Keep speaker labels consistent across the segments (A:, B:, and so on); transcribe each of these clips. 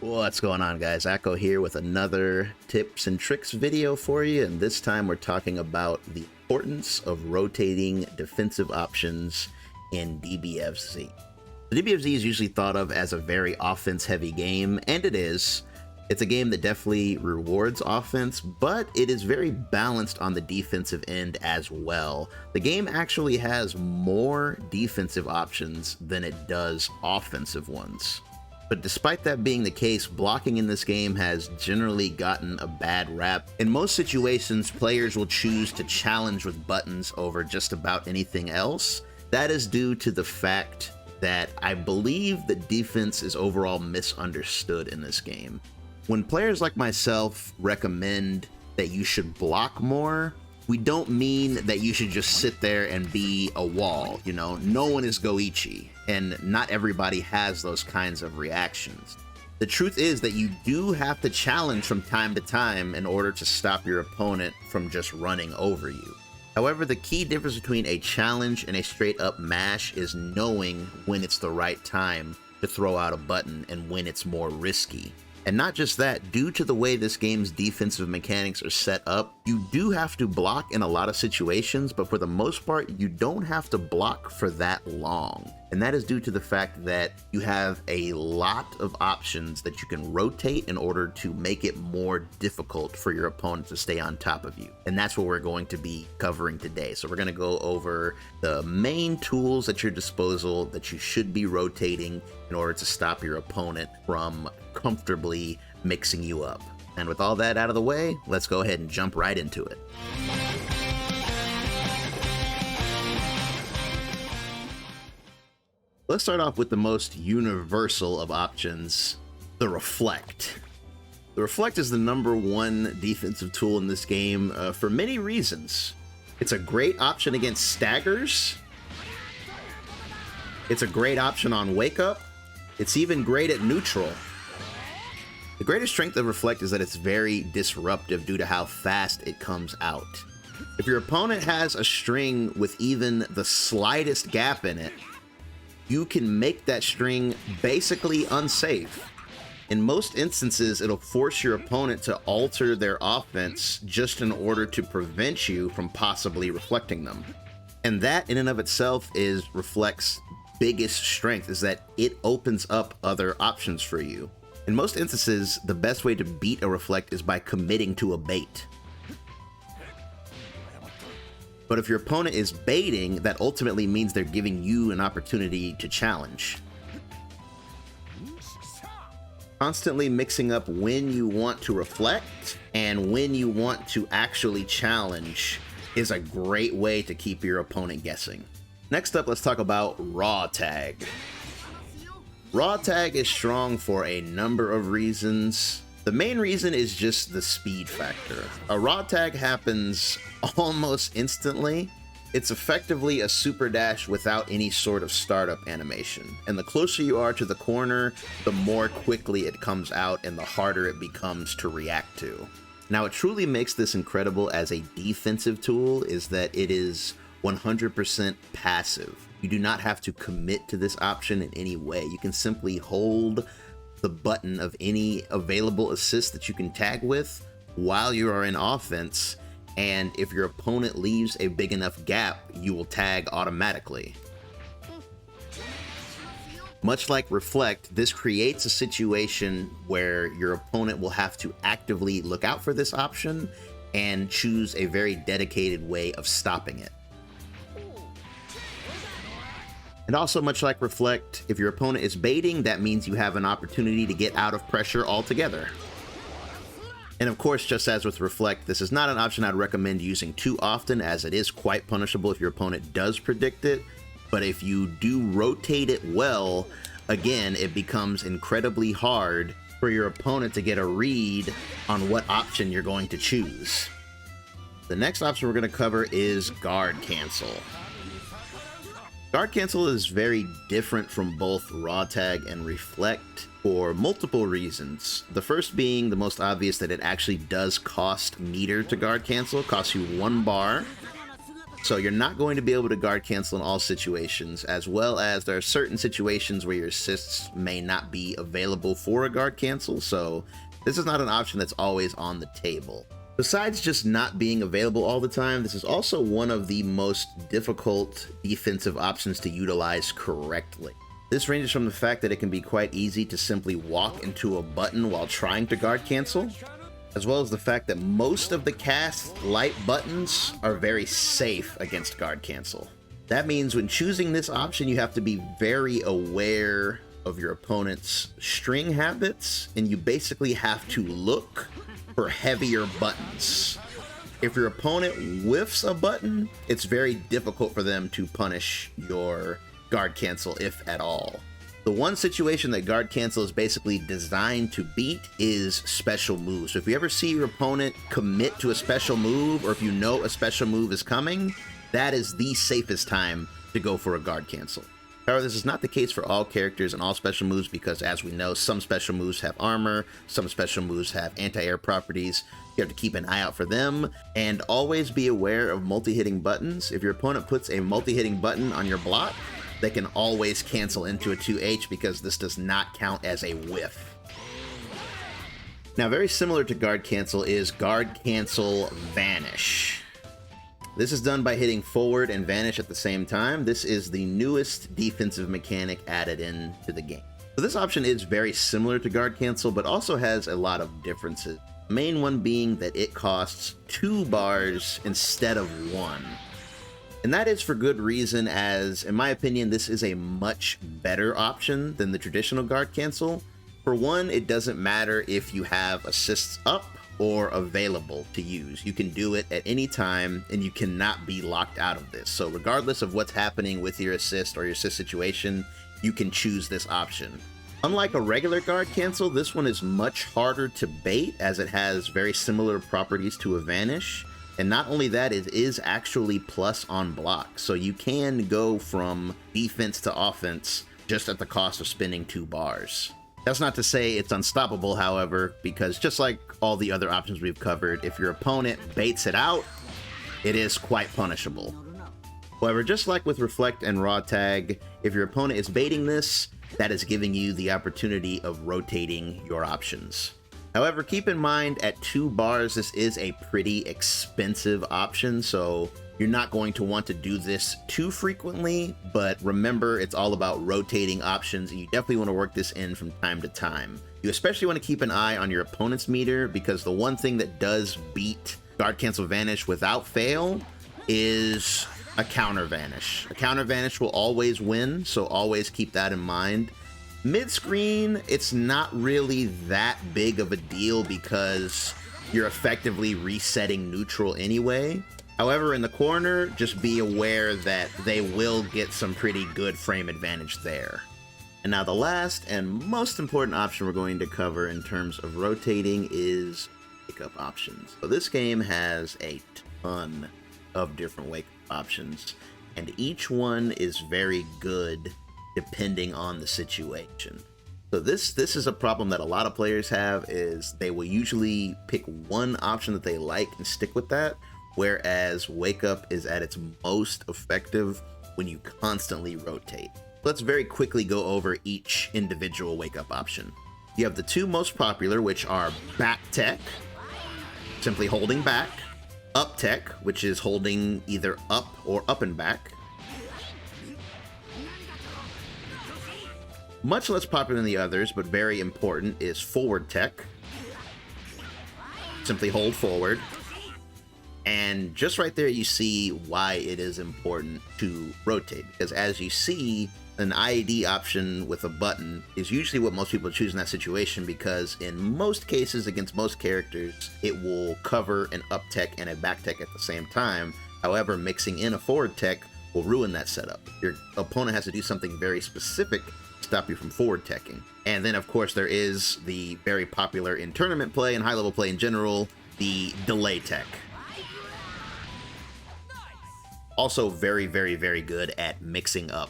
A: What's going on, guys? Aco here with another tips and tricks video for you, and this time we're talking about the importance of rotating defensive options in DBFZ. The DBFZ is usually thought of as a very offense-heavy game, and it is. It's a game that definitely rewards offense, but it is very balanced on the defensive end as well. The game actually has more defensive options than it does offensive ones. But despite that being the case, blocking in this game has generally gotten a bad rap. In most situations, players will choose to challenge with buttons over just about anything else. That is due to the fact that I believe that defense is overall misunderstood in this game. When players like myself recommend that you should block more, we don't mean that you should just sit there and be a wall. You know, no one is Goichi, and not everybody has those kinds of reactions. The truth is that you do have to challenge from time to time in order to stop your opponent from just running over you. However, the key difference between a challenge and a straight up mash is knowing when it's the right time to throw out a button and when it's more risky. And not just that, due to the way this game's defensive mechanics are set up, you do have to block in a lot of situations, but for the most part, you don't have to block for that long. And that is due to the fact that you have a lot of options that you can rotate in order to make it more difficult for your opponent to stay on top of you. And that's what we're going to be covering today. So we're going to go over the main tools at your disposal that you should be rotating in order to stop your opponent from comfortably mixing you up. And with all that out of the way, let's go ahead and jump right into it. Let's start off with the most universal of options, the Reflect. The Reflect is the #1 defensive tool in this game for many reasons. It's a great option against staggers. It's a great option on Wake Up. It's even great at neutral. The greatest strength of Reflect is that it's very disruptive due to how fast it comes out. If your opponent has a string with even the slightest gap in it, you can make that string basically unsafe. In most instances, it'll force your opponent to alter their offense just in order to prevent you from possibly reflecting them. And that in and of itself is Reflect's biggest strength, is that it opens up other options for you. In most instances, the best way to beat a Reflect is by committing to a bait. But if your opponent is baiting, that ultimately means they're giving you an opportunity to challenge. Constantly mixing up when you want to reflect and when you want to actually challenge is a great way to keep your opponent guessing. Next up, let's talk about Raw Tag. Raw Tag is strong for a number of reasons. The main reason is just the speed factor. A Raw Tag happens almost instantly. It's effectively a super dash without any sort of startup animation. And the closer you are to the corner, the more quickly it comes out and the harder it becomes to react to. Now, what truly makes this incredible as a defensive tool is that it is 100% passive. You do not have to commit to this option in any way. You can simply hold the button of any available assist that you can tag with while you are in offense, and if your opponent leaves a big enough gap, you will tag automatically. Much like Reflect, this creates a situation where your opponent will have to actively look out for this option and choose a very dedicated way of stopping it. And also, much like Reflect, if your opponent is baiting, that means you have an opportunity to get out of pressure altogether. And of course, just as with Reflect, this is not an option I'd recommend using too often, as it is quite punishable if your opponent does predict it. But if you do rotate it well, again, it becomes incredibly hard for your opponent to get a read on what option you're going to choose. The next option we're going to cover is Guard Cancel. Guard Cancel is very different from both Raw Tag and Reflect for multiple reasons. The first being the most obvious, that it actually does cost meter to Guard Cancel. It costs you 1 bar. So you're not going to be able to guard cancel in all situations, as well as there are certain situations where your assists may not be available for a guard cancel, so this is not an option that's always on the table. Besides just not being available all the time, this is also one of the most difficult defensive options to utilize correctly. This ranges from the fact that it can be quite easy to simply walk into a button while trying to guard cancel, as well as the fact that most of the cast light buttons are very safe against guard cancel. That means when choosing this option, you have to be very aware of your opponent's string habits, and you basically have to look for heavier buttons. If your opponent whiffs a button, it's very difficult for them to punish your guard cancel, if at all. The one situation that guard cancel is basically designed to beat is special moves. So if you ever see your opponent commit to a special move, or if you know a special move is coming, that is the safest time to go for a guard cancel. However, this is not the case for all characters and all special moves, because as we know, some special moves have armor, some special moves have anti-air properties. You have to keep an eye out for them, and always be aware of multi-hitting buttons. If your opponent puts a multi-hitting button on your block, they can always cancel into a 2H, because this does not count as a whiff. Now, very similar to guard cancel is guard cancel vanish. This is done by hitting forward and vanish at the same time. This is the newest defensive mechanic added into the game. So this option is very similar to guard cancel, but also has a lot of differences. The main one being that it costs 2 bars instead of 1. And that is for good reason, as, in my opinion, this is a much better option than the traditional guard cancel. For one, it doesn't matter if you have assists up or available to use. You can do it at any time, and you cannot be locked out of this. So regardless of what's happening with your assist or your assist situation, you can choose this option. Unlike a regular guard cancel, this one is much harder to bait, as it has very similar properties to a vanish. And not only that, it is actually plus on block. So you can go from defense to offense just at the cost of spending 2 bars. That's not to say it's unstoppable, however, because just like all the other options we've covered, if your opponent baits it out, it is quite punishable. However, just like with Reflect and Raw Tag, if your opponent is baiting this, that is giving you the opportunity of rotating your options. However, keep in mind, at 2 bars, this is a pretty expensive option, so you're not going to want to do this too frequently, but remember, it's all about rotating options, and you definitely want to work this in from time to time. You especially want to keep an eye on your opponent's meter, because the one thing that does beat Guard Cancel Vanish without fail is a counter vanish. A counter vanish will always win, so always keep that in mind. Mid-screen, it's not really that big of a deal because you're effectively resetting neutral anyway. However, in the corner, just be aware that they will get some pretty good frame advantage there. And now the last and most important option we're going to cover in terms of rotating is wake-up options. So this game has a ton of different wake-up options, and each one is very good depending on the situation. So this is a problem that a lot of players have, is they will usually pick one option that they like and stick with that, whereas Wake Up is at its most effective when you constantly rotate. Let's very quickly go over each individual Wake Up option. You have the 2 most popular, which are Back Tech, simply holding back, Up Tech, which is holding either up or up and back. Much less popular than the others, but very important, is Forward Tech. Simply hold forward. And just right there, you see why it is important to rotate, because as you see, an IAD option with a button is usually what most people choose in that situation, because in most cases, against most characters, it will cover an up tech and a back tech at the same time. However, mixing in a forward tech will ruin that setup. Your opponent has to do something very specific to stop you from forward teching. And then, of course, there is the very popular in tournament play and high-level play in general, the delay tech. Also very, very, very good at mixing up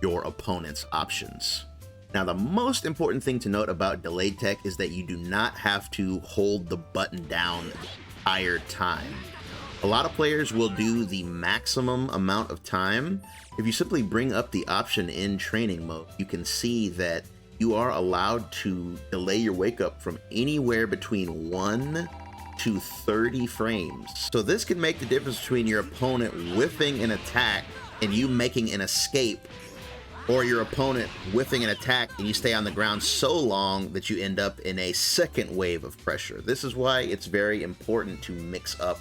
A: your opponent's options. Now, the most important thing to note about delayed tech is that you do not have to hold the button down the entire time. A lot of players will do the maximum amount of time. If you simply bring up the option in training mode, you can see that you are allowed to delay your wake up from anywhere between 1 to 30 frames. So this can make the difference between your opponent whiffing an attack and you making an escape, or your opponent whiffing an attack and you stay on the ground so long that you end up in a second wave of pressure. This is why it's very important to mix up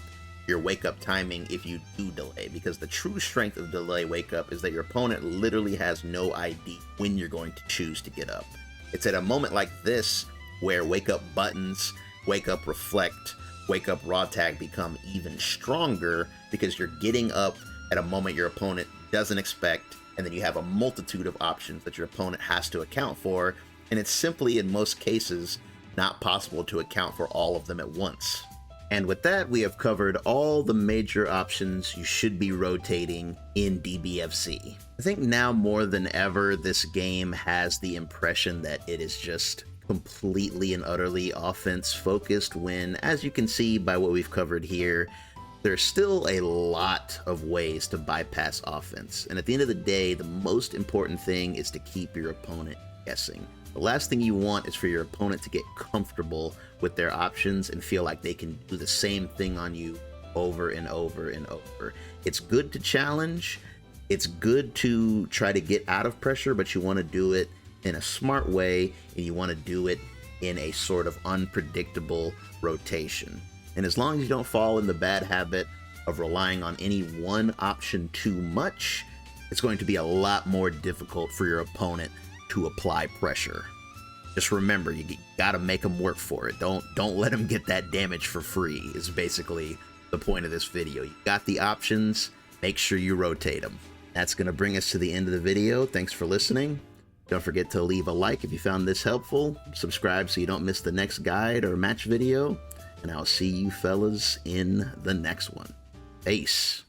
A: your wake up timing if you do delay, because the true strength of delay wake up is that your opponent literally has no idea when you're going to choose to get up. It's at a moment like this where wake up buttons, wake up reflect, wake up raw tag become even stronger, because you're getting up at a moment your opponent doesn't expect, and then you have a multitude of options that your opponent has to account for, and it's simply in most cases not possible to account for all of them at once. And with that, we have covered all the major options you should be rotating in DBFZ. I think now more than ever, this game has the impression that it is just completely and utterly offense focused, when, as you can see by what we've covered here, there's still a lot of ways to bypass offense. And at the end of the day, the most important thing is to keep your opponent guessing. The last thing you want is for your opponent to get comfortable with their options and feel like they can do the same thing on you over and over and over. It's good to challenge. It's good to try to get out of pressure, but you want to do it in a smart way, and you want to do it in a sort of unpredictable rotation. And as long as you don't fall in the bad habit of relying on any one option too much, it's going to be a lot more difficult for your opponent to apply pressure. Just remember, you gotta make them work for it. Don't let them get that damage for free, is basically the point of this video. You got the options, make sure you rotate them. That's gonna bring us to the end of the video. Thanks for listening. Don't forget to leave a like if you found this helpful. Subscribe so you don't miss the next guide or match video. And I'll see you fellas in the next one. Peace.